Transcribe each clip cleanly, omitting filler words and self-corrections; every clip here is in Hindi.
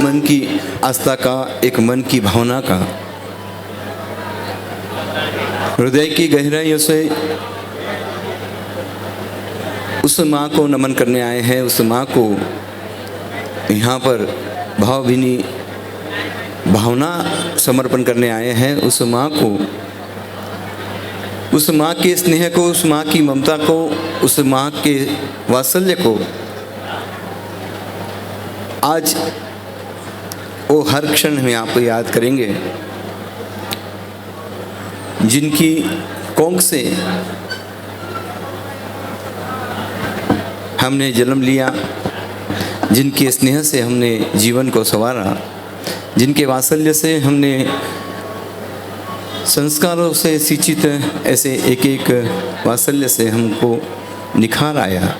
मन की आस्था का, एक मन की भावना का, हृदय की गहराइयों से उस माँ को नमन करने आए हैं। उस माँ को यहाँ पर भावभीनी भावना समर्पण करने आए हैं। उस माँ को, उस माँ के स्नेह को, उस माँ की ममता को, उस माँ के वात्सल्य को आज वो हर क्षण में आपको याद करेंगे, जिनकी कोख से हमने जन्म लिया, जिनके स्नेह से हमने जीवन को संवारा, जिनके वात्सल्य से हमने संस्कारों से सिंचित ऐसे एक एक वात्सल्य से हमको निखार आया।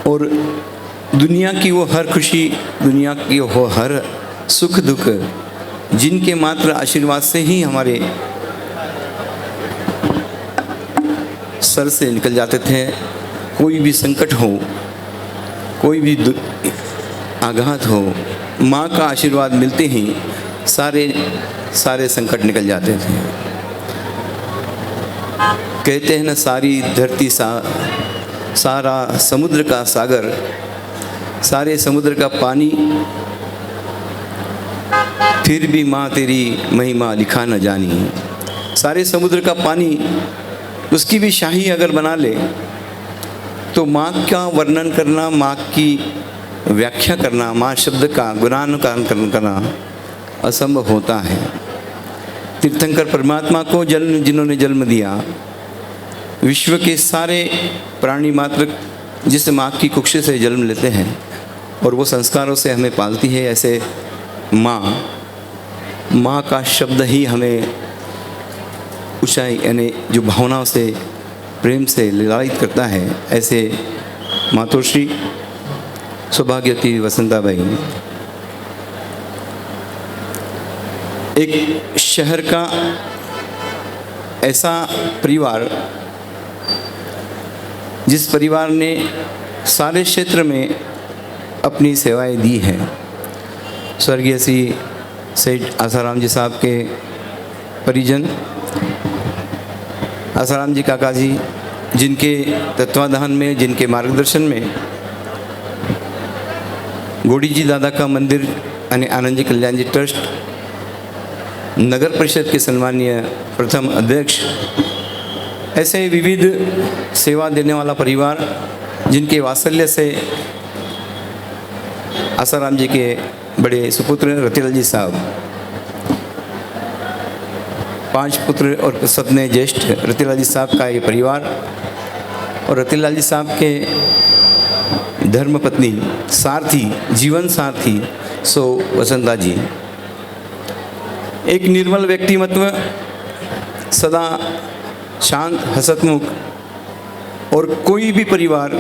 और दुनिया की वो हर खुशी, दुनिया की वो हर सुख दुख, जिनके मात्र आशीर्वाद से ही हमारे सर से निकल जाते थे। कोई भी संकट हो, कोई भी आघात हो, माँ का आशीर्वाद मिलते ही सारे संकट निकल जाते थे। कहते हैं ना, सारी धरती सारा समुद्र का सागर, सारे समुद्र का पानी, फिर भी माँ तेरी महिमा लिखा न जानी। सारे समुद्र का पानी उसकी भी शाही अगर बना ले तो माँ का वर्णन करना, माँ की व्याख्या करना, माँ शब्द का गुणानुगान करना असंभव होता है। तीर्थंकर परमात्मा को जिन्होंने जन्म दिया, विश्व के सारे प्राणी मात्र जिस माँ की कुक्ष से जन्म लेते हैं और वो संस्कारों से हमें पालती है, ऐसे माँ का शब्द ही हमें ऊंचाई, यानी जो भावनाओं से, प्रेम से लालित करता है। ऐसे मातोश्री सौभाग्यवती वसंताबाई एक शहर का ऐसा परिवार, जिस परिवार ने सारे क्षेत्र में अपनी सेवाएं दी हैं। स्वर्गीय श्री सेठ आसाराम जी साहब के परिजन, आसाराम जी काका जी, जिनके तत्वाधान में, जिनके मार्गदर्शन में गोड़ी जी दादा का मंदिर यानी आनंद जी कल्याण जी ट्रस्ट, नगर परिषद के सम्मानीय प्रथम अध्यक्ष, ऐसे विविध सेवा देने वाला परिवार, जिनके वात्सल्य से आसाराम जी के बड़े सुपुत्र रतिलाल जी साहब, 5 पुत्र और सपने ज्येष्ठ रतिलाल जी साहब का ये परिवार, और रतिलाल जी साहब के धर्मपत्नी, सारथी, जीवन सारथी सो वसंता जी। एक निर्मल व्यक्तिमत्व, सदा शांत, हसतमुख, और कोई भी परिवार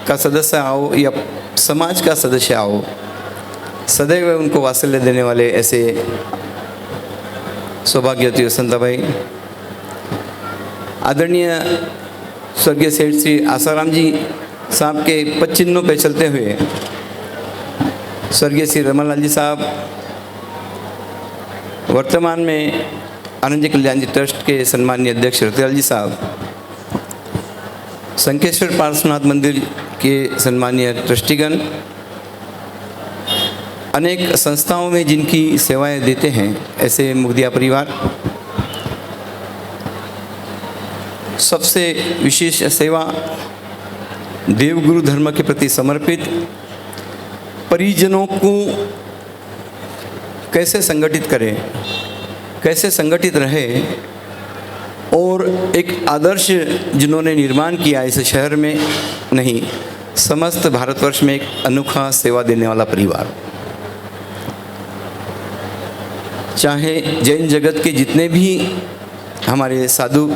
का सदस्य आओ या समाज का सदस्य आओ, सदैव उनको वात्सल्य देने वाले ऐसे सौभाग्यवती वसंताबाई। आदरणीय स्वर्गीय सेठ श्री आसाराम जी साहब के पद चिन्हों पर चलते हुए स्वर्गीय श्री रमनलाल जी साहब वर्तमान में आनंद जी कल्याण जी ट्रस्ट के सम्मानीय अध्यक्ष रतिलाल जी साहब, संकेश्वर पार्श्वनाथ मंदिर के सम्मानीय ट्रस्टीगण, अनेक संस्थाओं में जिनकी सेवाएं देते हैं ऐसे मुगदिया परिवार, सबसे विशेष सेवा देवगुरु धर्म के प्रति समर्पित परिजनों को कैसे संगठित करें, कैसे संगठित रहे, और एक आदर्श जिन्होंने निर्माण किया इस शहर में नहीं, समस्त भारतवर्ष में एक अनोखा सेवा देने वाला परिवार। चाहे जैन जगत के जितने भी हमारे साधु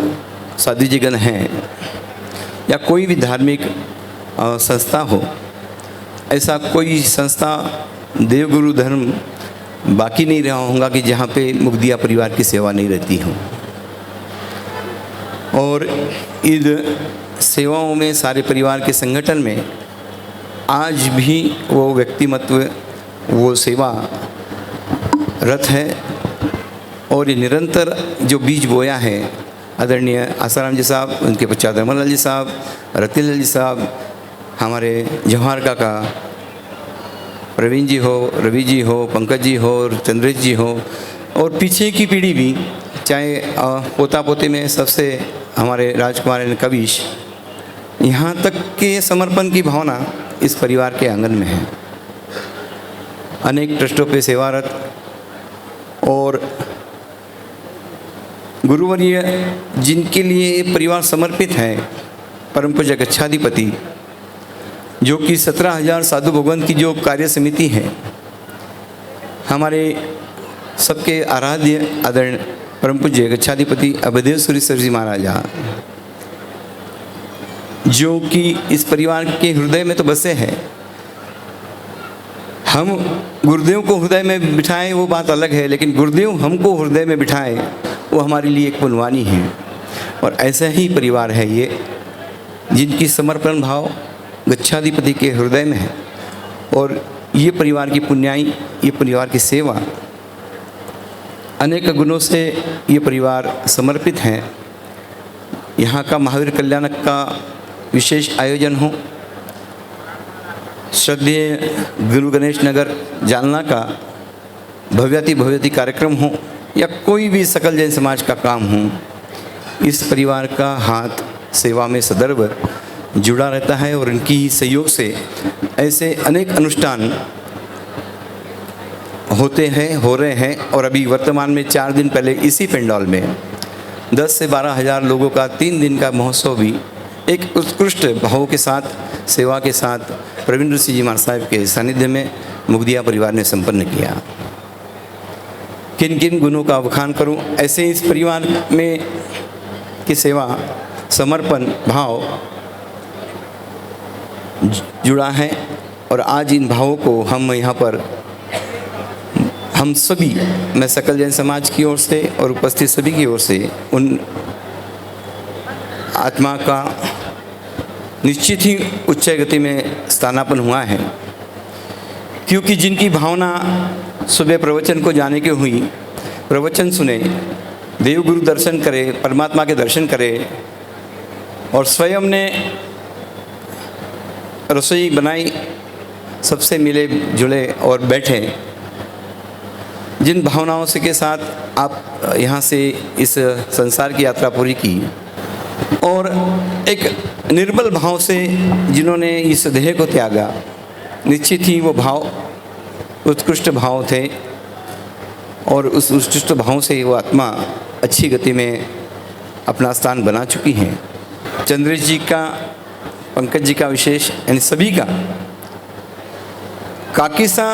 जीगण हैं या कोई भी धार्मिक संस्था हो, ऐसा कोई संस्था देवगुरु धर्म बाकी नहीं रहा होगा कि जहाँ पे मुगदिया परिवार की सेवा नहीं रहती हो। और इन सेवाओं में, सारे परिवार के संगठन में आज भी वो व्यक्तिमत्व, वो सेवा रत है और ये निरंतर जो बीज बोया है आदरणीय आसाराम जी साहब, उनके पश्चात रमन जी साहब, रतिलाल जी साहब, हमारे जवाहर काका, प्रवीण जी हो, रवि जी हो, पंकज जी हो, चंद्रेश जी हो, और पीछे की पीढ़ी भी, चाहे पोता पोती में सबसे हमारे राजकुमार कविश, यहाँ तक के समर्पण की भावना इस परिवार के आंगन में है। अनेक ट्रस्टों पे सेवारत और गुरुवर्य जिनके लिए ये परिवार समर्पित है, परम पूज्य गच्छाधिपति, जो कि 17,000 साधु भगवान की जो कार्य समिति है, हमारे सबके आराध्य आदरणीय परम पूज्य गच्छाधिपति अभयदेव सूरी जी महाराजा, जो कि इस परिवार के हृदय में तो बसे हैं। हम गुरुदेव को हृदय में बिठाएं वो बात अलग है, लेकिन गुरुदेव हमको हृदय में बिठाएं वो हमारे लिए एक पुण्यवानी है। और ऐसा ही परिवार है ये, जिनकी समर्पण भाव गच्छाधिपति के हृदय में है। और ये परिवार की पुण्याई, ये परिवार की सेवा, अनेक गुणों से ये परिवार समर्पित हैं। यहाँ का महावीर कल्याणक का विशेष आयोजन हो, श्रद्धेय गुरु गणेश नगर जालना का भव्याति कार्यक्रम हो, या कोई भी सकल जैन समाज का काम हो, इस परिवार का हाथ सेवा में सदैव जुड़ा रहता है। और इनकी सहयोग से ऐसे अनेक अनुष्ठान होते हैं, हो रहे हैं। और अभी वर्तमान में 4 दिन पहले इसी पंडाल में 10 से 12,000 लोगों का 3 दिन का महोत्सव भी एक उत्कृष्ट भाव के साथ, सेवा के साथ प्रवीण ऋषि जी महाराज साहब के सानिध्य में मुगदिया परिवार ने संपन्न किया। किन किन गुणों का बखान करूं, ऐसे इस परिवार में की सेवा, समर्पण भाव जुड़ा है। और आज इन भावों को हम यहाँ पर, हम सभी, मैं सकल जैन समाज की ओर से और उपस्थित सभी की ओर से उन आत्मा का निश्चित ही उच्च गति में स्थानापन्न हुआ है। क्योंकि जिनकी भावना सुबह प्रवचन को जाने की हुई, प्रवचन सुने, देवगुरु दर्शन करे, परमात्मा के दर्शन करे, और स्वयं ने रसोई बनाई, सबसे मिले जुले और बैठे, जिन भावनाओं से के साथ आप यहाँ से इस संसार की यात्रा पूरी की, और एक निर्बल भाव से जिन्होंने इस देह को त्यागा, निश्चित ही वो भाव उत्कृष्ट भाव थे। और उस उत्कृष्ट भाव से वो आत्मा अच्छी गति में अपना स्थान बना चुकी है। चंद्रेश जी का, पंकज जी का विशेष, यानी सभी का। काकीसा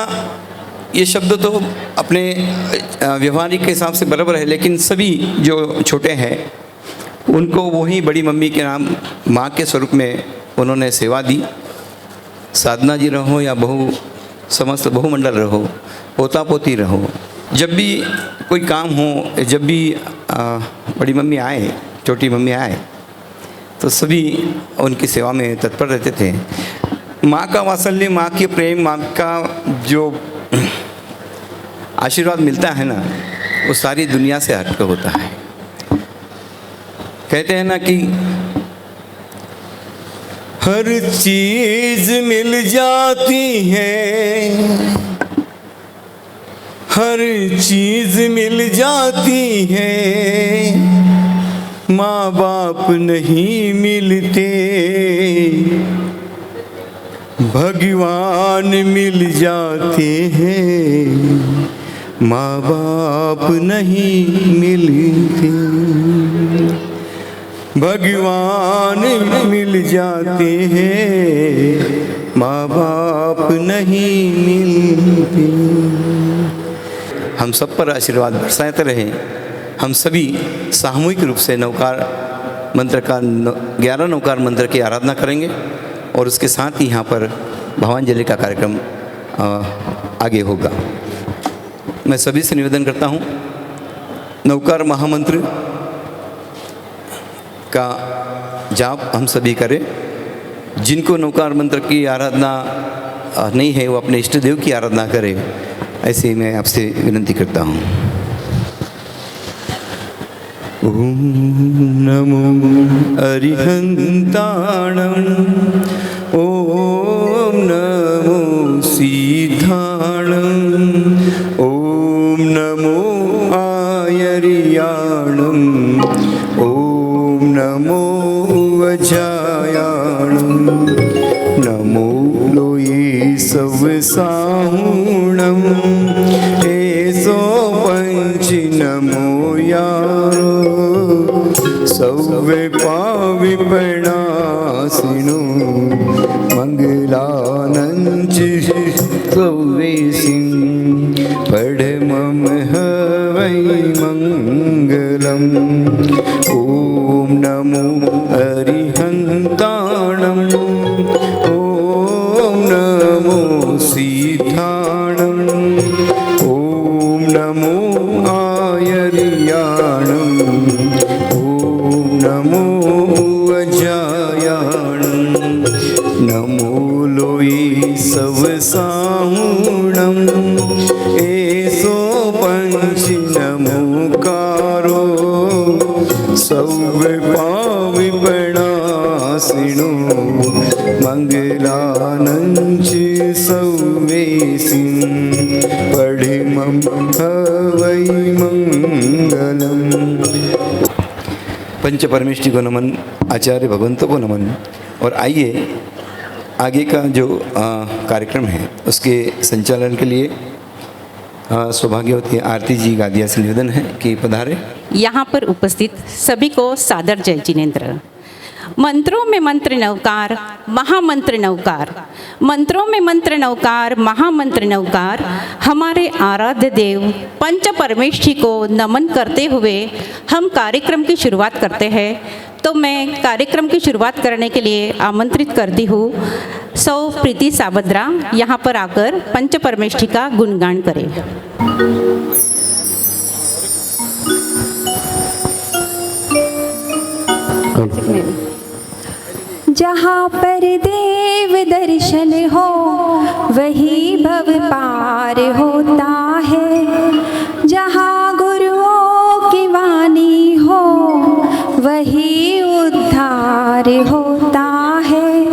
ये शब्द तो अपने व्यवहारिक के हिसाब से बराबर है, लेकिन सभी जो छोटे हैं उनको वही बड़ी मम्मी के नाम, माँ के स्वरूप में उन्होंने सेवा दी। साधना जी रहो या समस्त बहुमंडल रहो, पोता पोती रहो, जब भी कोई काम हो, जब भी बड़ी मम्मी आए, छोटी मम्मी आए, तो सभी उनकी सेवा में तत्पर रहते थे। माँ का वात्सल्य, माँ के प्रेम, माँ का जो आशीर्वाद मिलता है ना, वो सारी दुनिया से हटकर होता है। कहते हैं ना कि हर चीज मिल जाती है, हर चीज मिल जाती है, माँ बाप नहीं मिलते, भगवान मिल जाते हैं, माँ बाप नहीं मिलते, भगवान मिल जाते हैं, माँ बाप नहीं मिलते। हम सब पर आशीर्वाद बरसाते रहे। हम सभी सामूहिक रूप से नौकार मंत्र का 11 नौकार मंत्र की आराधना करेंगे, और उसके साथ ही यहाँ पर भावांजलि का कार्यक्रम आगे होगा। मैं सभी से निवेदन करता हूँ, नौकार महामंत्र का जाप हम सभी करें। जिनको नौकार मंत्र की आराधना नहीं है वो अपने इष्ट देव की आराधना करे, ऐसे मैं आपसे विनती करता हूँ। ओम नमो अरिहंताणं, ओम नमो सिद्धाणं, ओम नमो आयर्याणं, ओम नमो वज्रायाणं, नमो लोये सवसाहुणं, एसो पंच नमो यारो, सौवे पाविपणासिनो, मंगलानंच सौवेसिं, पढ़मम हवै मंगलम्। ओम नमो अरिहंताणं, ओम नमो सिद्धाणं, ओम नमो आयर्याणं, ओम नमो वज्रायाणं, नमो लोये सवसाहुणं, एसो पंच नमोकारो, सौवे पाविपणासिनो, मंगलानंच सौवेसिं, पढ़िमं हवै मंगलम्। पंच परमेष्ठी को नमन, आचार्य भगवंतों को नमन। और आइए आगे का जो कार्यक्रम है उसके संचालन के लिए सौभाग्यवती आरती जी गादिया से निवेदन है कि पधारे। यहाँ पर उपस्थित सभी को सादर जय जिनेन्द्र। मंत्रों में मंत्र नवकार, महामंत्र नवकार, मंत्रों में मंत्र नवकार, महामंत्र नवकार, हमारे आराध्य देव पंच परमेष्ठी को नमन करते हुए हम कार्यक्रम की शुरुआत करते हैं। तो मैं कार्यक्रम की शुरुआत करने के लिए आमंत्रित करती हूँ सौ प्रीति साबद्रा, यहाँ पर आकर पंच परमेष्ठी का गुणगान करें। जहाँ पर देव दर्शन हो वही भव पार होता है, जहाँ गुरुओं की वाणी हो वही उद्धार होता है।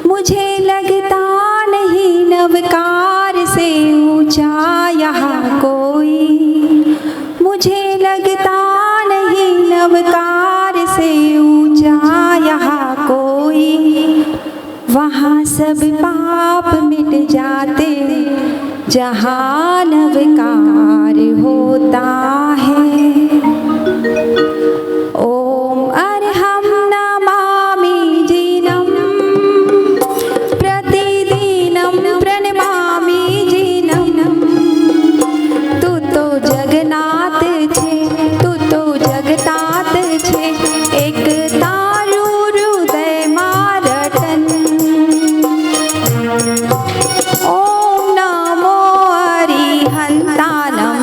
मुझे लगता नहीं नवकार से ऊंचा यहाँ कोई, मुझे लगता नहीं नवकार से ऊंचा यहाँ कोई। वहाँ सब पाप मिट जाते जहाँ नवकार होता है। ओम अर्हं नमामि जिनं, प्रतिदिनं प्रणमामि जिनं। तू तो जगन्नाथ छे, तू तो जगतात छे, एक तारू हृदय मारटन। ओम नमो अरिहंताणं,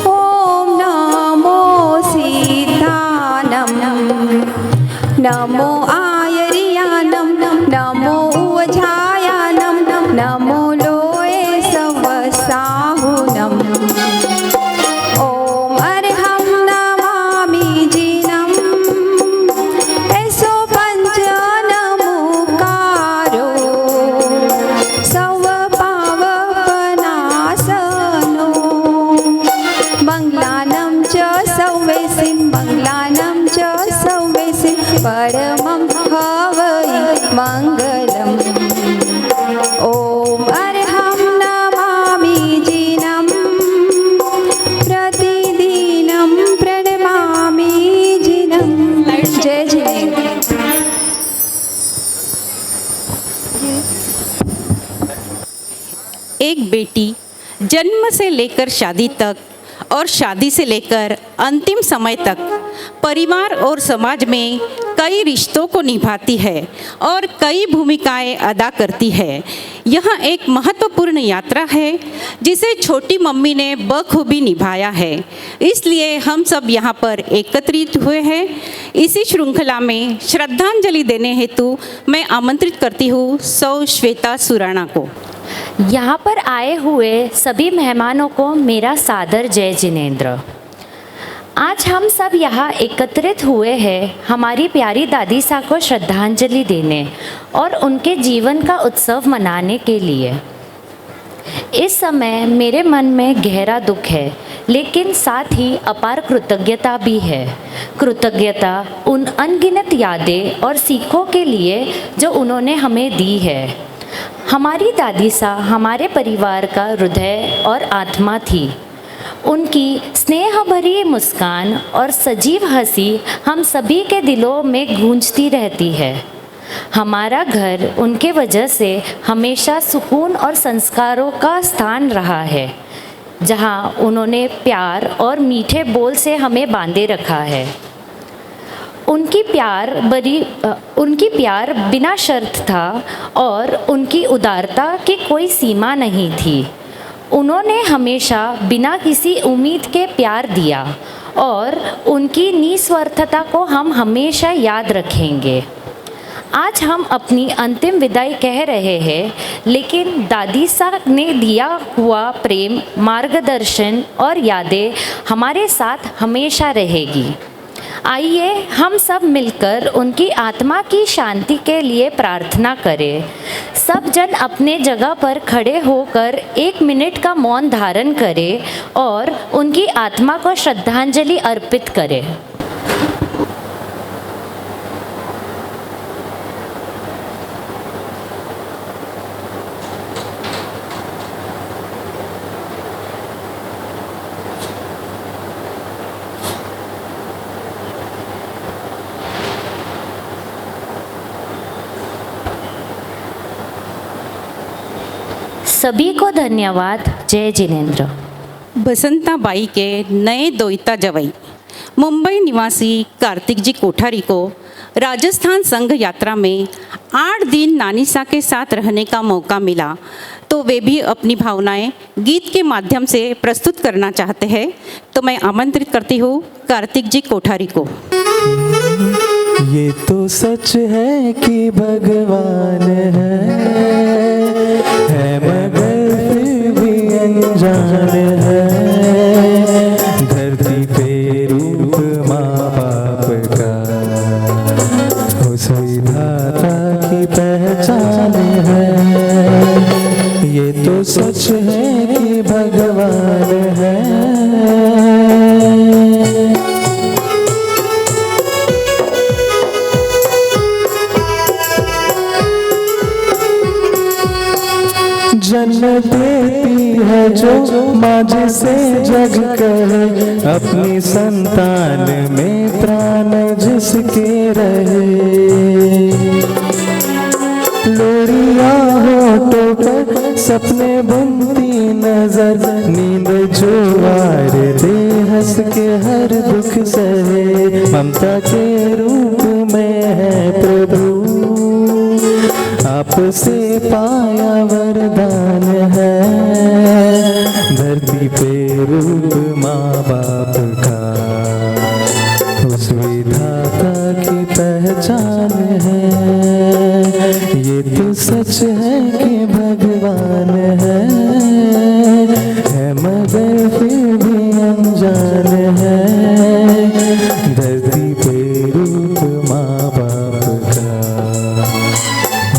ओम नमो सिद्धाणं, नमो आयर्याणं, नमो वज्रायाणं, नमो लोये सवसाहुणम्। ओम अर्हं नमामि जिनं, एसो पंच नमोकारो, सव पावपनासनो, मंगलानं च सौवेसिं, मंगलानं च सौवेसिं, परमं हवै मंगलम्। ओम अर्हं नमामि जिनं, प्रतिदिनं प्रणमामि जिनं। जय जिनेन्द्र। एक बेटी जन्म से लेकर शादी तक और शादी से लेकर अंतिम समय तक परिवार और समाज में कई रिश्तों को निभाती है और कई भूमिकाएं अदा करती है। यह एक महत्वपूर्ण यात्रा है जिसे छोटी मम्मी ने बखूबी निभाया है। इसलिए हम सब यहाँ पर एकत्रित हुए हैं इसी श्रृंखला में श्रद्धांजलि देने हेतु मैं आमंत्रित करती हूँ सौ श्वेता सुराणा को। यहाँ पर आए हुए सभी मेहमानों को मेरा सादर जय जिनेंद्र। आज हम सब यहाँ एकत्रित हुए हैं हमारी प्यारी दादी सा को श्रद्धांजलि देने और उनके जीवन का उत्सव मनाने के लिए। इस समय मेरे मन में गहरा दुख है, लेकिन साथ ही अपार कृतज्ञता भी है। कृतज्ञता उन अनगिनत यादें और सीखों के लिए जो उन्होंने हमें दी है। हमारी दादी सा हमारे परिवार का हृदय और आत्मा थी। उनकी स्नेह भरी मुस्कान और सजीव हंसी हम सभी के दिलों में गूंजती रहती है। हमारा घर उनके वजह से हमेशा सुकून और संस्कारों का स्थान रहा है, जहां उन्होंने प्यार और मीठे बोल से हमें बांधे रखा है। उनकी प्यार बिना शर्त था और उनकी उदारता की कोई सीमा नहीं थी। उन्होंने हमेशा बिना किसी उम्मीद के प्यार दिया और उनकी निस्वार्थता को हम हमेशा याद रखेंगे। आज हम अपनी अंतिम विदाई कह रहे हैं, लेकिन दादी साहब ने दिया हुआ प्रेम, मार्गदर्शन और यादें हमारे साथ हमेशा रहेगी। आइए हम सब मिलकर उनकी आत्मा की शांति के लिए प्रार्थना करें। सब जन अपने जगह पर खड़े होकर 1 मिनट का मौन धारण करें और उनकी आत्मा को श्रद्धांजलि अर्पित करें। सभी को धन्यवाद। जय जिनेंद्र। बसंताबाई के नए दोइता जवई मुंबई निवासी कार्तिक जी कोठारी को राजस्थान संघ यात्रा में 8 दिन नानी सा के साथ रहने का मौका मिला, तो वे भी अपनी भावनाएं गीत के माध्यम से प्रस्तुत करना चाहते हैं। तो मैं आमंत्रित करती हूँ कार्तिक जी कोठारी को। ये तो सच है कि भगवान है मगर फिर भी अनजान है। धरती पे रूप माँ बाप का उस विधाता की पहचान है। ये तो सच है कि भगवान है। जन्नत देती है जो माँ जिसे जग कहे, अपनी संतान में प्राण जिसके रहे। लोरिया होठों पर सपने बुनती नजर, नींद जो वार दे हंस के हर दुख सहे। ममता के रूप में है प्रभु, आपसे पाया वरदान है। धरती पे रूप माँ बाप का उस विधाता की पहचान है। ये तो सच है कि भगवान है मगर फिर भी अनजान है। धरती पे रूप माँ बाप का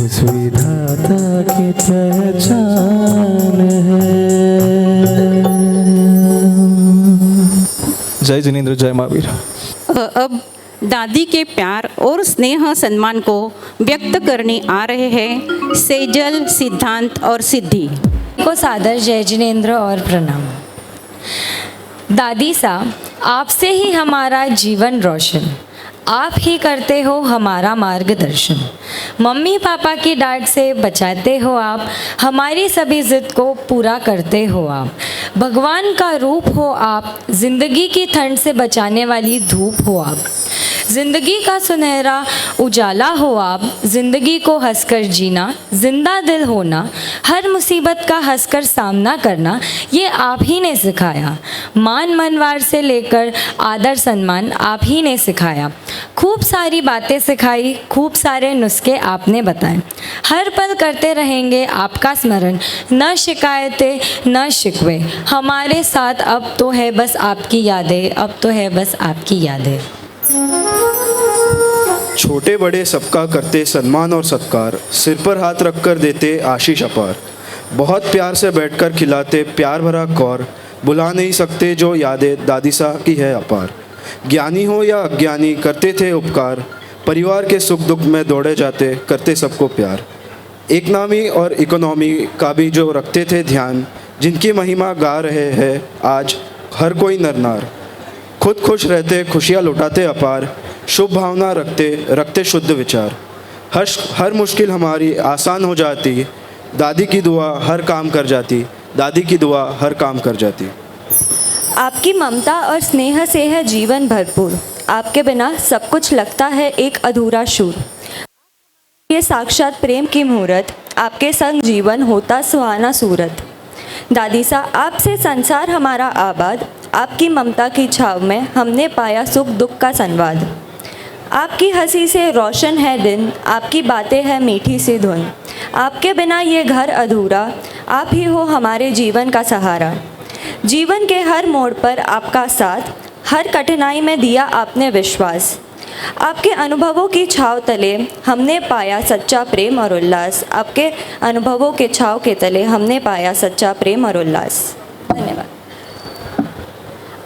उस विधाता की पहचान है। जय जिनेंद्र, जय महावीर। अब दादी के प्यार और स्नेह सम्मान को व्यक्त करने आ रहे हैं सेजल, सिद्धांत और सिद्धि को सादर जय जिनेंद्र और प्रणाम। दादी सा, आपसे ही हमारा जीवन रोशन, आप ही करते हो हमारा मार्गदर्शन। मम्मी पापा की डांट से बचाते हो आप, हमारी सभी जिद को पूरा करते हो आप। भगवान का रूप हो आप, जिंदगी की ठंड से बचाने वाली धूप हो आप। ज़िंदगी का सुनहरा उजाला हो आप, ज़िंदगी को हंसकर जीना, जिंदा दिल होना, हर मुसीबत का हंसकर सामना करना, ये आप ही ने सिखाया। मान मनवार से लेकर आदर सम्मान आप ही ने सिखाया। खूब सारी बातें सिखाई, खूब सारे नुस्खे आपने बताए। हर पल करते रहेंगे आपका स्मरण, न शिकायतें न शिकवे, हमारे साथ अब तो है बस आपकी यादें, अब तो है बस आपकी यादें। छोटे बड़े सबका करते सम्मान और सत्कार, सिर पर हाथ रखकर देते आशीष अपार। बहुत प्यार से बैठकर खिलाते प्यार भरा कौर, बुला नहीं सकते जो यादें दादी सा की है अपार। ज्ञानी हो या अज्ञानी करते थे उपकार, परिवार के सुख दुख में दौड़े जाते करते सबको प्यार। एक नामी और इकोनॉमी का भी जो रखते थे ध्यान, जिनकी महिमा गा रहे हैं आज हर कोई नर नार। खुद खुश रहते खुशियाँ लुटाते अपार, शुभ भावना रखते शुद्ध विचार। हर मुश्किल हमारी आसान हो जाती, दादी की दुआ हर काम कर जाती, दादी की दुआ हर काम कर जाती। आपकी ममता और स्नेह से है जीवन भरपूर, आपके बिना सब कुछ लगता है एक अधूरा शूर। ये साक्षात प्रेम की मुहूर्त, आपके संग जीवन होता सुहाना सूरत। दादी सा आपसे संसार हमारा आबाद, आपकी ममता की छाव में हमने पाया सुख दुख का संवाद। आपकी हंसी से रोशन है दिन, आपकी बातें हैं मीठी सी धुन। आपके बिना ये घर अधूरा, आप ही हो हमारे जीवन का सहारा। जीवन के हर मोड़ पर आपका साथ, हर कठिनाई में दिया आपने विश्वास। आपके अनुभवों की छाव तले हमने पाया सच्चा प्रेम और उल्लास। आपके अनुभवों के छाव के तले हमने पाया सच्चा प्रेम और उल्लास। धन्यवाद।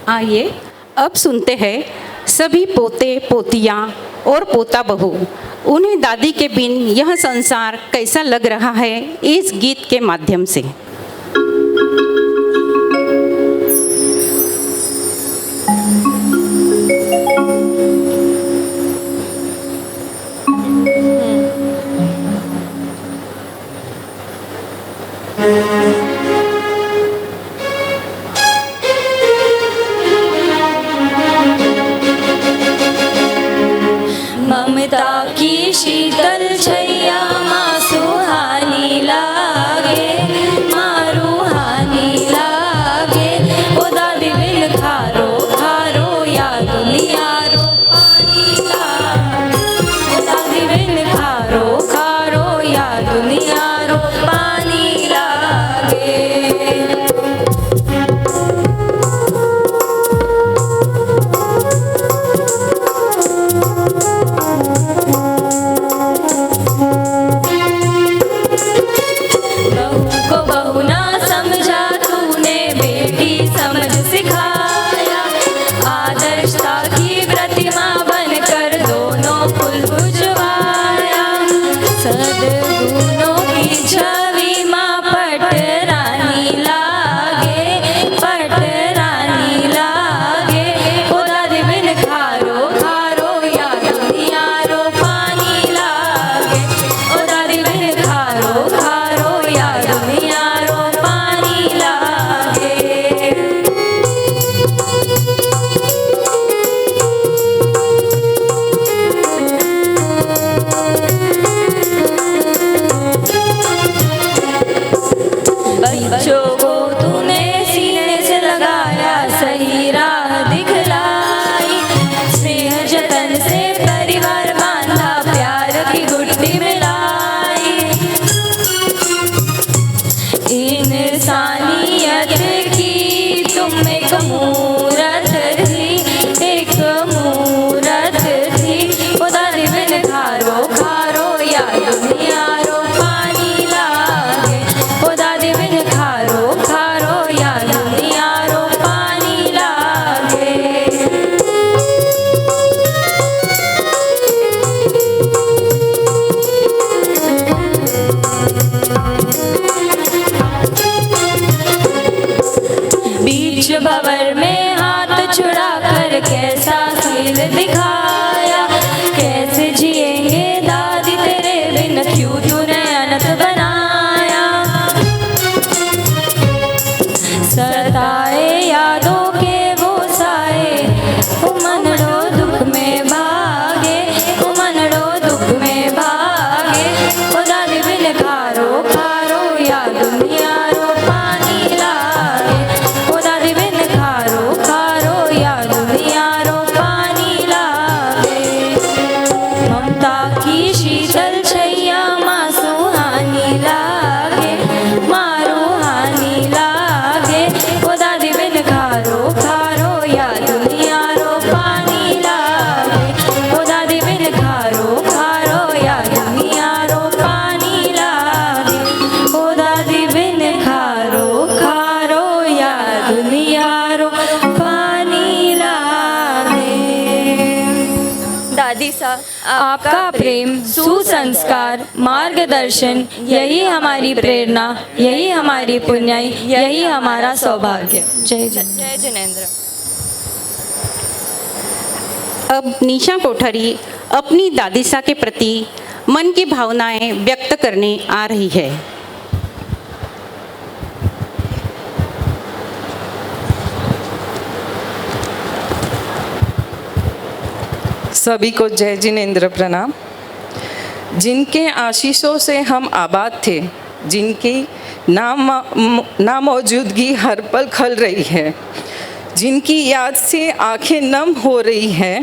आइए अब सुनते हैं सभी पोते पोतियाँ और पोता बहू, उन्हें दादी के बिन यह संसार कैसा लग रहा है, इस गीत के माध्यम से। ममता की शीतल छैया माँ सुहानी लागे, माँ रूहानी लागे। ओ दादी बिन खारो खारो या दुनिया रो पानी लागे। ओ दादी बिन खारो खारो या दुनिया रो पानी लागे। सद्गुणों की छवि माँ पटरानी लागे, पटरानी लागे। ओ दादी बिन खारो खारो या दुनिया रो पानी लागे। ओ दादी बिन खारो खारो या दुनिया रो पानी लागे। बच्चों को तूने सीने से लगाया, सही राह दिखलाई। स्नेह जतन से परिवार बांधा, प्यार की गुट्टी मिलाई। इंसानियत की तुम एक मूरत थी, एक मूरत थी। ओ दादी बिन खारो खारो या दुनिया रो पानी लागे। ओ दादी बिन खारो खारो या दुनिया रो पानी लागे। बीच भंवर में हाथ छुड़ा कर कैसा खेल दिखाया। कैसे जिएंगे दादी तेरे बिन, क्यों तूने अनंत बनाया। सताए यादों के वो साए, ओ मन रो दुख में भाग। खारो खारो या दुनिया रो पानी लागे ओ दादी बिन खारो खारो या दुनिया रो पानी लागे ओ दादी बिन खारो खारो या दुनिया रो पानी लागे। दादी सा आपका प्रेम, सुसंस्कार, मार्गदर्शन, यही हमारी प्रेरणा, यही हमारी पुण्याई, यही हमारा सौभाग्य। जय जय। जय जिनेंद्र। अब निशा कोठारी अपनी दादीसा के प्रति मन की भावनाएं व्यक्त करने आ रही है। सभी को जय जिनेंद्र प्रणाम। जिनके आशीषों से हम आबाद थे, जिनकी नामौजूदगी हर पल खल रही है, जिनकी याद से आंखें नम हो रही हैं,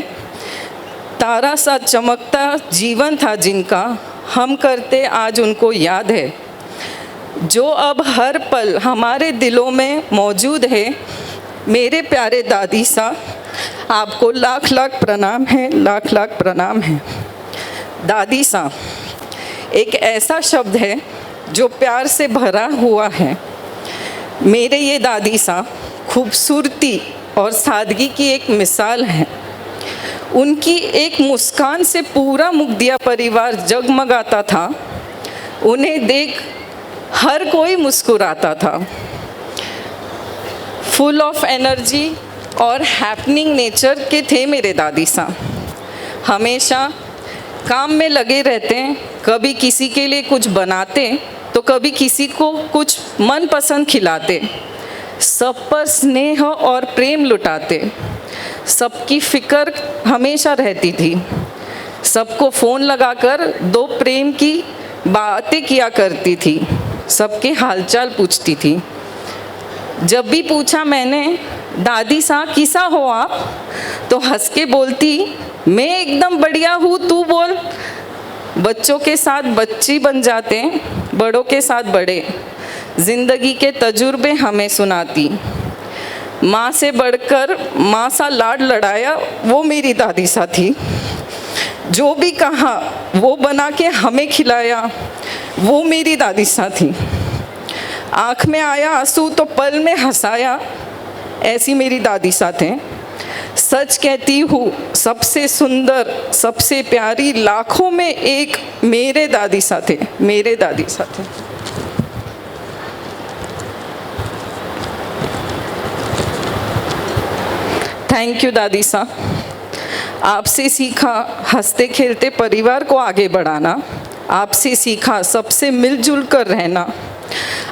तारा सा चमकता जीवन था जिनका, हम करते आज उनको याद है। जो अब हर पल हमारे दिलों में मौजूद है, मेरे प्यारे दादी सा, आपको लाख लाख प्रणाम है, लाख लाख प्रणाम है। दादी सा एक ऐसा शब्द है जो प्यार से भरा हुआ है। मेरे ये दादी सा खूबसूरती और सादगी की एक मिसाल है। उनकी एक मुस्कान से पूरा मुगदिया परिवार जगमगाता था। उन्हें देख हर कोई मुस्कुराता था। फुल ऑफ एनर्जी और हैपनिंग नेचर के थे मेरे दादी सा। हमेशा काम में लगे रहते, कभी किसी के लिए कुछ बनाते तो कभी किसी को कुछ मनपसंद खिलाते, सब पर स्नेह और प्रेम लुटाते। सबकी फिक्र हमेशा रहती थी। सबको फ़ोन लगाकर दो प्रेम की बातें किया करती थी। सबके हालचाल पूछती थी। जब भी पूछा मैंने, दादी सा किसा हो आप, तो हंस के बोलती, मैं एकदम बढ़िया हूँ, तू बोल। बच्चों के साथ बच्ची बन जाते, बड़ों के साथ बड़े। ज़िंदगी के तजुर्बे हमें सुनाती। माँ से बढ़कर माँ सा लाड लड़ाया वो मेरी दादी सा थी। जो भी कहा वो बना के हमें खिलाया वो मेरी दादी सा थी। आँख में आया आंसू तो पल में हंसाया, ऐसी मेरी दादी सा थे। सच कहती हूँ, सबसे सुंदर, सबसे प्यारी लाखों में एक मेरे दादी सा थे, मेरे दादी सा थे। थैंक यू दादी सा। आपसे सीखा हंसते खेलते परिवार को आगे बढ़ाना। आपसे सीखा सबसे मिलजुल कर रहना।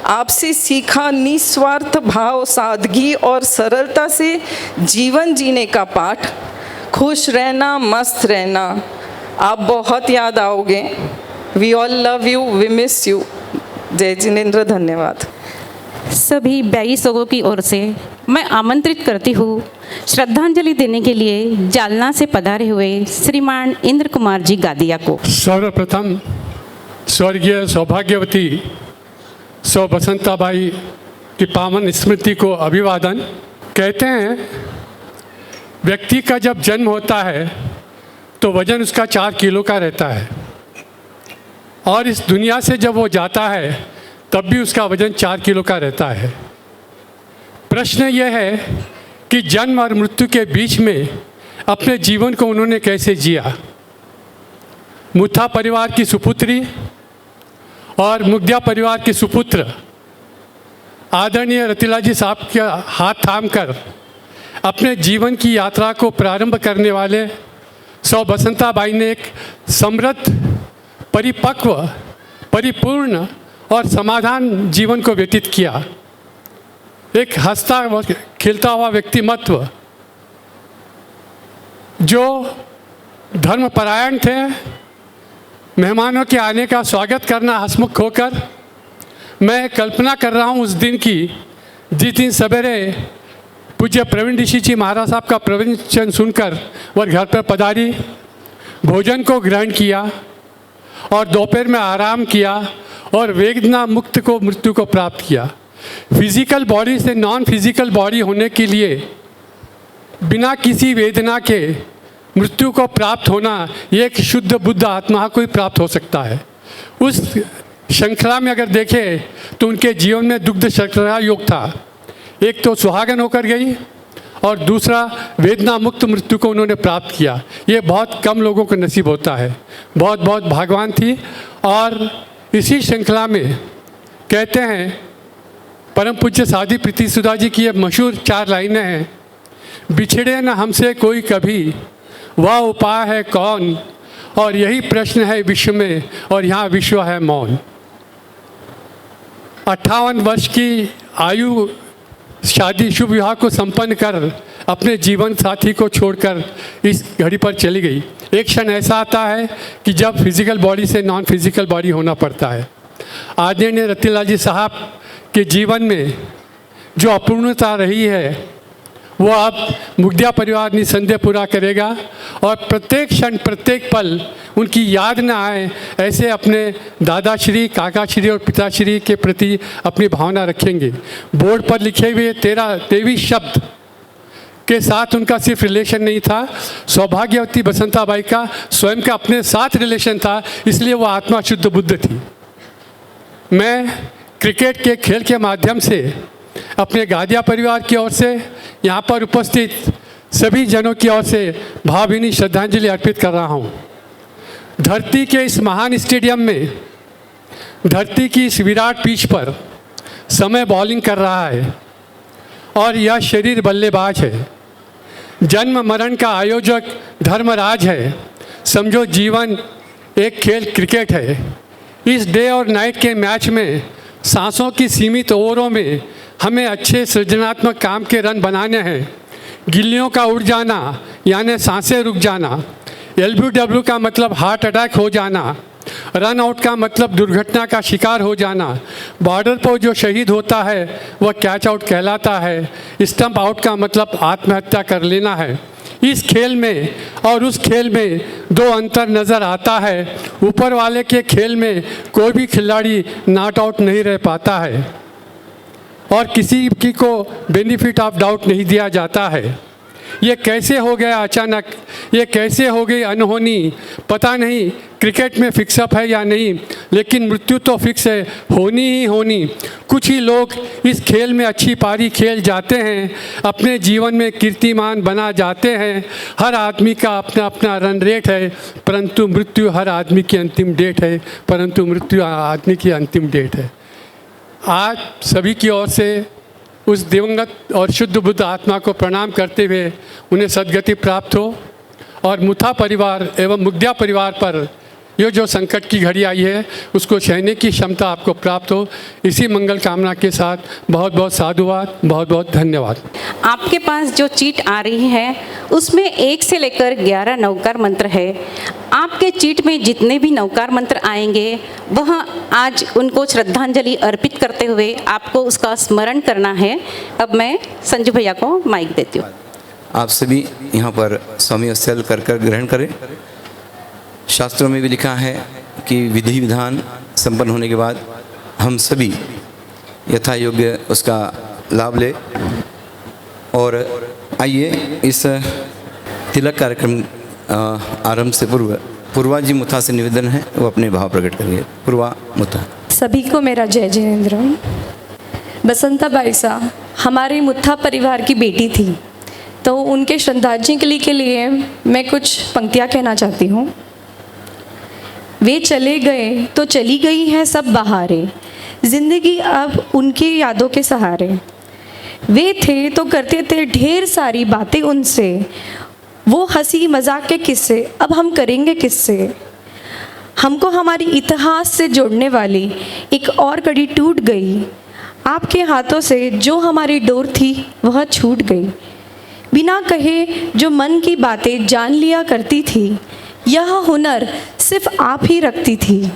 आपसे सीखा निस्वार्थ भाव, सादगी और सरलता से जीवन जीने का पाठ। खुश रहना, मस्त रहना। आप बहुत याद आओगे। We all love you, we miss you. जय जिनेंद्र। धन्यवाद। सभी 22 लोगों की ओर से मैं आमंत्रित करती हूँ श्रद्धांजलि देने के लिए जालना से पधारे हुए श्रीमान इंद्र कुमार जी गादिया को। सर्वप्रथम स्वर्गीय सौभाग्यवती सौ बसंताबाई की पावन स्मृति को अभिवादन। कहते हैं व्यक्ति का जब जन्म होता है तो वजन उसका 4 किलो का रहता है, और इस दुनिया से जब वो जाता है तब भी उसका वजन 4 किलो का रहता है। प्रश्न यह है कि जन्म और मृत्यु के बीच में अपने जीवन को उन्होंने कैसे जिया। मुथा परिवार की सुपुत्री और मुग्धा परिवार के सुपुत्र आदरणीय रतिला जी साहब के हाथ थामकर अपने जीवन की यात्रा को प्रारंभ करने वाले सौ बसंताबाई ने एक समृद्ध, परिपक्व, परिपूर्ण और समाधान जीवन को व्यतीत किया। एक हंसता खिलता हुआ व्यक्तिमत्व जो धर्मपरायण थे, मेहमानों के आने का स्वागत करना हंसमुख होकर। मैं कल्पना कर रहा हूँ उस दिन की, जिस दिन सवेरे पूज्य प्रवीण ऋषि जी महाराज साहब का प्रवचन सुनकर वह घर पर पधारी, भोजन को ग्रहण किया और दोपहर में आराम किया और वेदना मुक्त को मृत्यु को प्राप्त किया। फिजिकल बॉडी से नॉन फिजिकल बॉडी होने के लिए बिना किसी वेदना के मृत्यु को प्राप्त होना, ये एक शुद्ध बुद्ध आत्मा को ही प्राप्त हो सकता है। उस श्रृंखला में अगर देखें तो उनके जीवन में दुग्ध शर्करा योग था। एक तो सुहागन होकर गई और दूसरा वेदना मुक्त मृत्यु को उन्होंने प्राप्त किया। ये बहुत कम लोगों को नसीब होता है, बहुत बहुत भाग्यवान थी। और इसी श्रृंखला में कहते हैं परम पूज्य साधी प्रीति सुधा जी की ये मशहूर 4 लाइनें हैं, बिछड़े न हमसे कोई कभी, वह उपाय है कौन, और यही प्रश्न है विश्व में, और यहाँ विश्व है मौन। 58 वर्ष की आयु शादी शुभ विवाह को संपन्न कर अपने जीवन साथी को छोड़कर इस घड़ी पर चली गई। एक क्षण ऐसा आता है कि जब फिजिकल बॉडी से नॉन फिजिकल बॉडी होना पड़ता है। आदरणीय रतिलाल जी साहब के जीवन में जो अपूर्णता रही है वो अब मुग्धा परिवार निसंदेह पूरा करेगा, और प्रत्येक क्षण प्रत्येक पल उनकी याद न आए ऐसे अपने दादाश्री, काकाश्री और पिताश्री के प्रति अपनी भावना रखेंगे। बोर्ड पर लिखे हुए 23 शब्द के साथ उनका सिर्फ रिलेशन नहीं था, सौभाग्यवती बसंताबाई का स्वयं का अपने साथ रिलेशन था, इसलिए वो आत्मा शुद्ध बुद्ध थी। मैं क्रिकेट के खेल के माध्यम से अपने गादिया परिवार की ओर से, यहाँ पर उपस्थित सभी जनों की ओर से भावभीनी श्रद्धांजलि अर्पित कर रहा हूँ। धरती के इस महान स्टेडियम में, धरती की इस विराट पिच पर समय बॉलिंग कर रहा है और यह शरीर बल्लेबाज है। जन्म मरण का आयोजक धर्मराज है। समझो जीवन एक खेल क्रिकेट है। इस डे और नाइट के मैच में सांसों की सीमित ओवरों में हमें अच्छे सृजनात्मक काम के रन बनाने हैं। गिल्लियों का उड़ जाना यानी सांसें रुक जाना, LBW का मतलब हार्ट अटैक हो जाना, रन आउट का मतलब दुर्घटना का शिकार हो जाना, बॉर्डर पर जो शहीद होता है वह कैच आउट कहलाता है, स्टंप आउट का मतलब आत्महत्या कर लेना है। इस खेल में और उस खेल में 2 अंतर नज़र आता है। ऊपर वाले के खेल में कोई भी खिलाड़ी नॉट आउट नहीं रह पाता है और किसी की को बेनिफिट ऑफ डाउट नहीं दिया जाता है। ये कैसे हो गया अचानक, ये कैसे हो गई अनहोनी, पता नहीं क्रिकेट में फिक्सअप है या नहीं, लेकिन मृत्यु तो फिक्स है, होनी ही होनी। कुछ ही लोग इस खेल में अच्छी पारी खेल जाते हैं, अपने जीवन में कीर्तिमान बना जाते हैं। हर आदमी का अपना अपना रन रेट है, परंतु मृत्यु हर आदमी की अंतिम डेट है, परंतु मृत्यु आदमी की अंतिम डेट है। आज सभी की ओर से उस दिवंगत और शुद्ध बुद्ध आत्मा को प्रणाम करते हुए उन्हें सद्गति प्राप्त हो और मुथा परिवार एवं मुग्धा परिवार पर ये जो संकट की घड़ी आई है उसको सहने की क्षमता आपको प्राप्त हो। इसी मंगल कामना के साथ बहुत बहुत साधुवाद, बहुत बहुत धन्यवाद। आपके पास जो चीट आ रही है उसमें 1 से लेकर 11 नवकार मंत्र है। आपके चीट में जितने भी नवकार मंत्र आएंगे वह आज उनको श्रद्धांजलि अर्पित करते हुए आपको उसका स्मरण करना है। अब मैं संजू भैया को माइक देती हूँ। आप सभी यहाँ पर स्वामी अस्थल कर ग्रहण करें। शास्त्रों में भी लिखा है कि विधि विधान संपन्न होने के बाद हम सभी यथा योग्य उसका लाभ ले। और आइए इस तिलक कार्यक्रम आरंभ से पूर्वा जी मुथा से निवेदन है वो अपने भाव प्रकट करिए। पूर्वा मुथा। सभी को मेरा जय जिनेंद्र। बसंताबाई साहब हमारे मुथा परिवार की बेटी थी, तो उनके श्रद्धांजलि के लिए मैं कुछ पंक्तियाँ कहना चाहती हूँ। वे चले गए तो चली गई हैं सब बहारें, जिंदगी अब उनकी यादों के सहारे। वे थे तो करते थे ढेर सारी बातें उनसे, वो हंसी मजाक के किस्से अब हम करेंगे किससे। हमको हमारी इतिहास से जोड़ने वाली एक और कड़ी टूट गई, आपके हाथों से जो हमारी डोर थी वह छूट गई। बिना कहे जो मन की बातें जान लिया करती थी, यह हुनर सिर्फ आप ही रखती थी।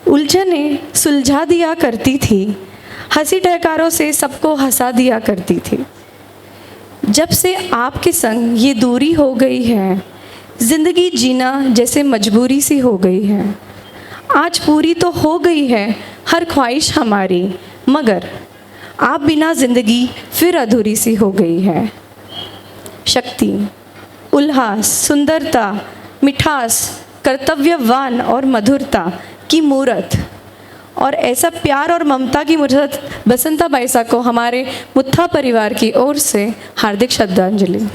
उलझने सुलझा दिया करती थी, हंसी ठहकारों से सबको हंसा दिया करती थी। जब से आपके संग ये दूरी हो गई है, ज़िंदगी जीना जैसे मजबूरी सी हो गई है। आज पूरी तो हो गई है हर ख्वाहिश हमारी, मगर आप बिना जिंदगी फिर अधूरी सी हो गई है। शक्ति, उल्लास, सुंदरता, मिठास, कर्तव्यवान और मधुरता की मूरत और ऐसा प्यार और ममता की मूरत बसंता बाईसा को हमारे मुत्था परिवार की ओर से हार्दिक श्रद्धांजलि।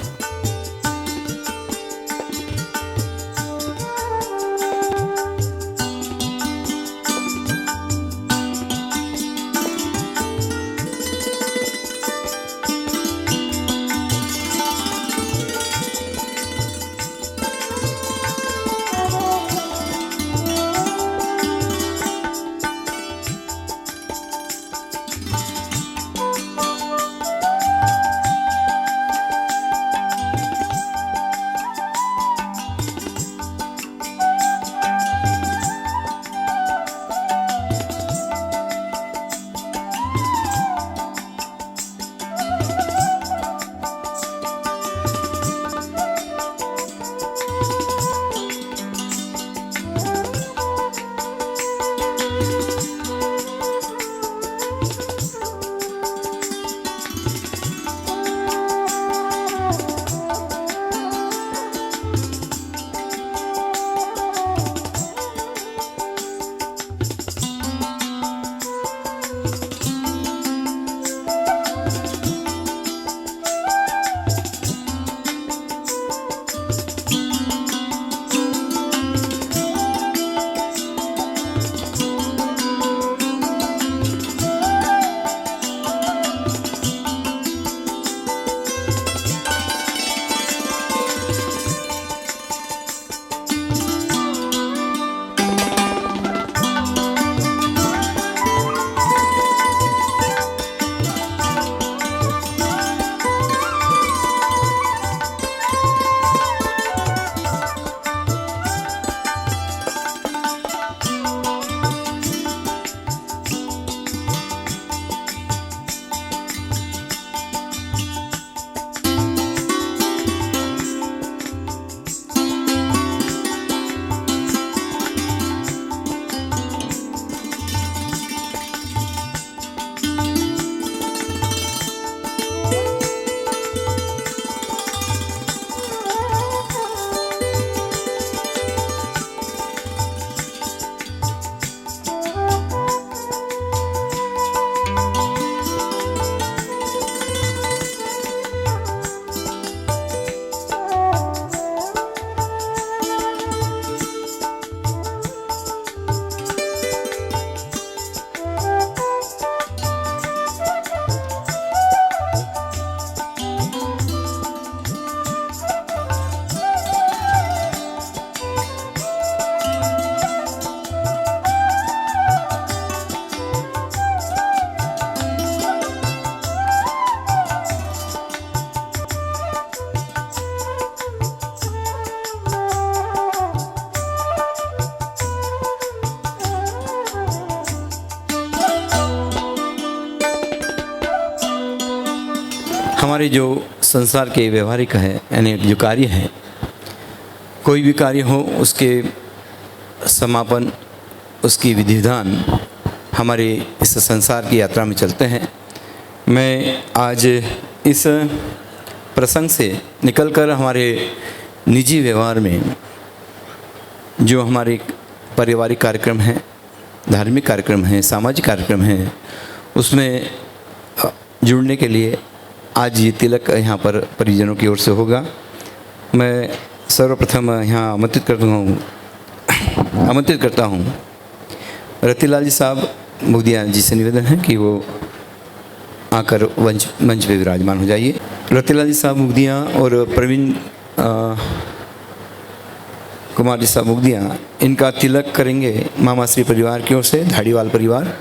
हमारे जो संसार के व्यवहारिक है यानी जो कार्य है, कोई भी कार्य हो उसके समापन, उसकी विधि विधान हमारे इस संसार की यात्रा में चलते हैं। मैं आज इस प्रसंग से निकलकर हमारे निजी व्यवहार में जो हमारे पारिवारिक कार्यक्रम हैं, धार्मिक कार्यक्रम हैं, सामाजिक कार्यक्रम हैं, उसमें जुड़ने के लिए आज ये तिलक यहाँ पर परिजनों की ओर से होगा। मैं सर्वप्रथम यहाँ आमंत्रित करता हूँ रतिलाल जी साहब मुगदिया जी से निवेदन है कि वो आकर मंच पे विराजमान हो जाइए। रतिलाल जी साहब मुगदिया और प्रवीण कुमार जी साहब मुगदिया, इनका तिलक करेंगे मामा श्री परिवार की ओर से, धाड़ीवाल परिवार।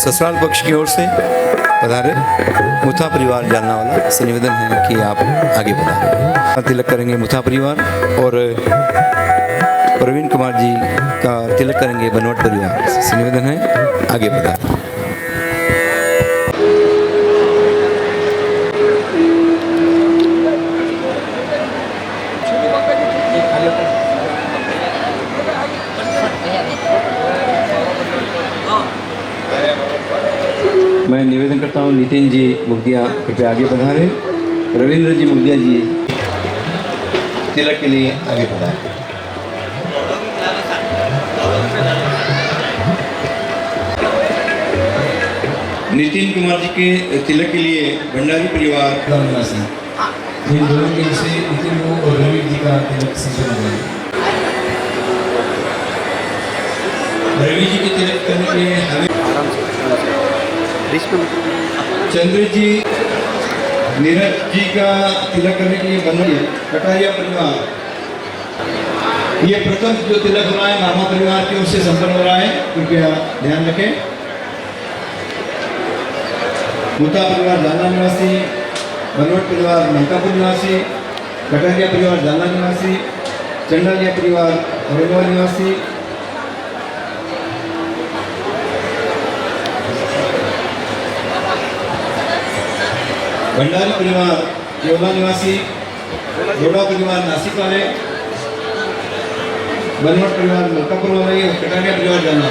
ससुराल पक्ष की ओर से पधारे मुथा परिवार जानना वाला से निवेदन है कि आप आगे बढ़ाएं। तिलक करेंगे मुथा परिवार और प्रवीण कुमार जी का तिलक करेंगे बनवट परिवार से निवेदन है, आगे बढ़ा। मैं निवेदन करता हूँ नितिन जी मुगदिया कृपया आगे बढ़ाएं। रविंद्र जी मुगदिया जी तिलक के लिए आगे बढ़ाएं। नितिन कुमार जी के तिलक के लिए भंडारी परिवार निवासी इन दोनों के से नितिन और रवि जी का तिलक संपन्न हुआ। रवि जी के तिलक करने के लिए हमें चंद्र जी नीरज जी का तिलक करने के लिए बनोली कटारिया परिवार। ये प्रथम जो तिलक हो रहा है मामा परिवार की ओर से संपन्न हो रहा है, कृपया ध्यान रखें। मुता परिवार जालना निवासी, बनवट परिवार मलकापुर निवासी, कटारिया परिवार जालना निवासी, चंडालिया परिवार औरंगाबाद निवासी, भंडारी परिवार येवला निवासी, जोड़ा परिवार नासिक वाले, बनवट परिवार मलकापुर वाले और कटारिया परिवार जाना।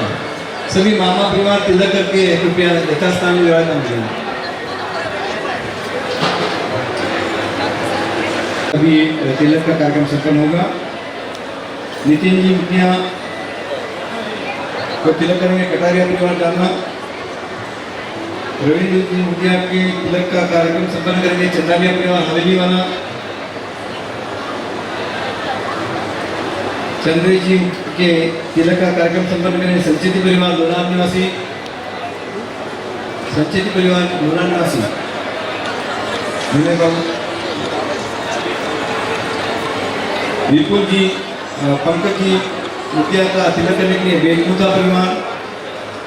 सभी मामा परिवार तिलक करके कृपया यथास्थान में विराजमान करें। अभी तिलक का कार्यक्रम संपन्न होगा। नितिन जी मुखिया को तिलक करेंगे कटारिया परिवार जाना। रविंद्र जी मुखिया के तिलक का कार्यक्रम संपन्न करेंगे चंदालिया परिवार हवेली वाला। चंद्र जी के तिलक का कार्यक्रम संपन्न करेंगे संचिति परिवार लोनार निवासी, संचिति परिवार लोनार निवासी। विपुल जी पंकज जी मुखिया का तिलक करने के लिए बेगमुता परिवार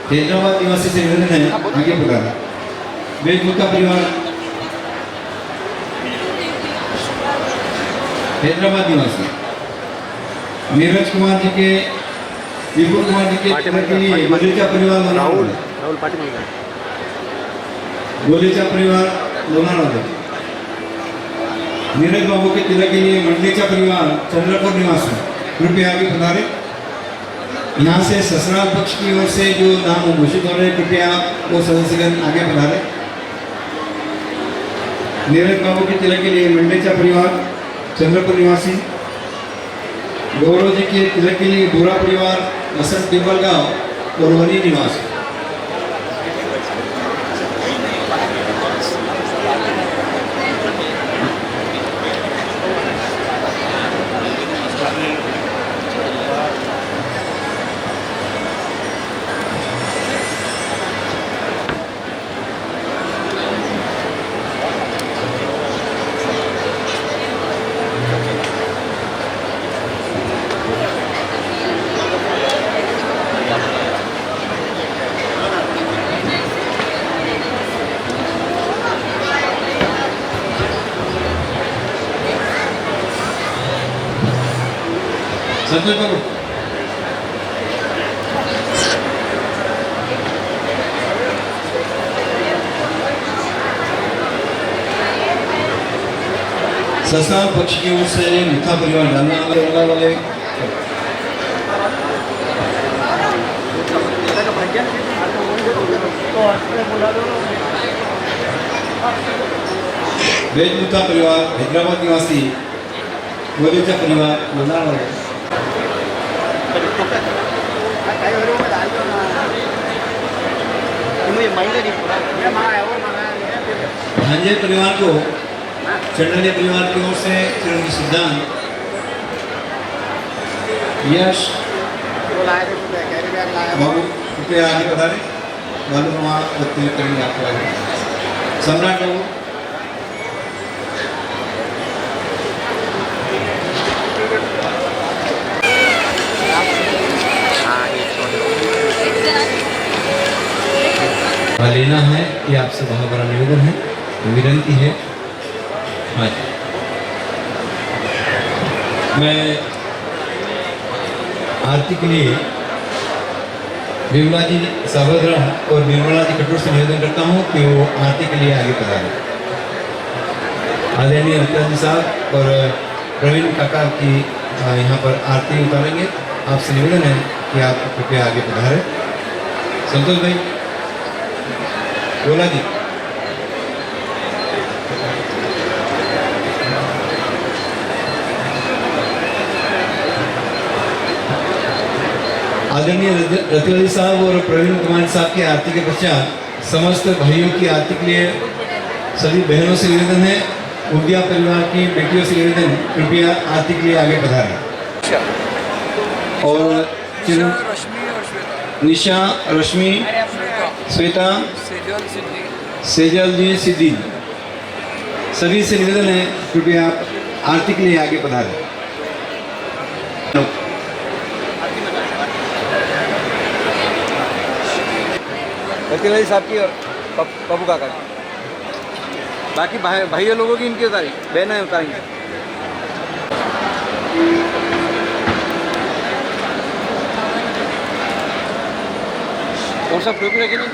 हैदराबाद निवासी से निवेदन है, आगे बढ़ा। बेगमुता परिवार हैदराबाद निवासी। नीरज कुमार जी के विपुल कुमार जी के तिलक के लिए गोलेचा परिवार गोलेचा परिवार लोनावाला। नीरज बाबू के तिलक के लिए मंडलेचा परिवार चंद्रपुर निवासी, कृपया आगे पधारे। यहाँ से ससुराल पक्ष की ओर से जो नाम घोषित हो रहे हैं, कृपया वो सदस्यगण आगे पधारे। नीरज बाबू के तिलक के लिए मंडलेचा परिवार चंद्रपुर निवासी। गौरव जी के तिलक के लिए बुरा परिवार बसंत टेबलगांव और वनी निवासी। संजय बाबू ससुराल पक्ष की ओर से मिथा परिवार डालना वाले बेजमुता परिवार हैदराबाद निवासी, गोलेचा परिवार लोनार वाले। भांजे परिवार को चंडालिया परिवार की ओर से चिरंजी सिद्धांत, यश बाबू कृपया आगे पधारे। बालू वहाँ तिलक करेंगे आपको आगे। सम्राट बाबू लेना है, ये आपसे बहुत बड़ा निवेदन है, विनती है। मैं आरती के लिए विमला जी सावधरा और निर्मला जी कटोर से निवेदन करता हूँ कि वो आरती के लिए आगे बढ़ाएं। आदरणीय रत्ना जी साहब और प्रवीण काका की यहाँ पर आरती उतारेंगे। आपसे निवेदन है कि आप कृपया आगे पधारें। संतोष भाई, बोला जी। आदरणीय रत्ना जी साहब और प्रवीण कुमार साहब की आरती के पश्चात समस्त भाइयों की आरती के लिए सभी बहनों से निवेदन है, उद्या परिवार की बेटियों से निवेदन, कृपया आरती के लिए आगे बढ़ाएं। और निशा, रश्मि, श्वेता, सेजल जी, सिद्धि, सभी से निवेदन है कृपया आप आरती के लिए आगे बढ़ाएं। रतिलाल साहब की और पप्पू काका की, बाकी भाइयों लोगों की इनकी उतारी, बहनें उतारेंगे। और सब टोपी रखी नहीं।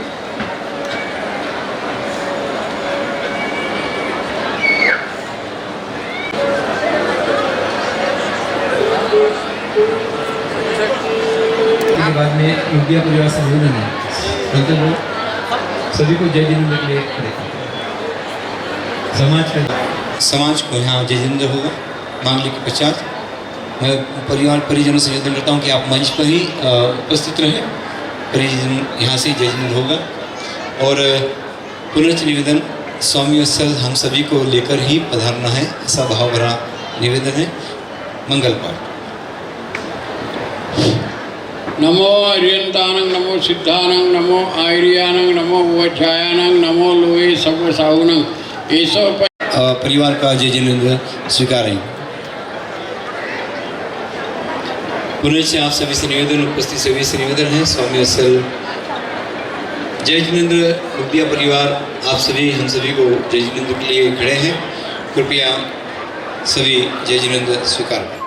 के बाद में उद्या परिवार से निवेदन है, सभी को जय जिनेंद्र के लिए खड़े समाज को यहाँ जय जिनेंद्र होगा। मांगलिक के पश्चात मैं परिवार परिजनों से निवेदन करता हूँ कि आप मंच पर ही उपस्थित रहें। परिजन यहाँ से जय जिनेंद्र होगा। और पुनश्च निवेदन, स्वामी वत्सल हम सभी को लेकर ही पधारना है, ऐसा भाव भरा निवेदन है। मंगल पाठ। नमो आर्यंतानं, नमो सिद्धानं, नमो आर्यानं, नमो वज्रायानं, नमो लोहे सर्वसाहुनं। परिवार का जय जिनेंद्र स्वीकारें। पुनश्च आप सभी से निवेदन, उपस्थित सभी से निवेदन है, स्वामी वत्सल जय जिनेंद्र उद्या परिवार आप सभी हम सभी को जय जिनेंद्र के लिए खड़े हैं। कृपया सभी जय जिनेंद्र स्वीकार करें।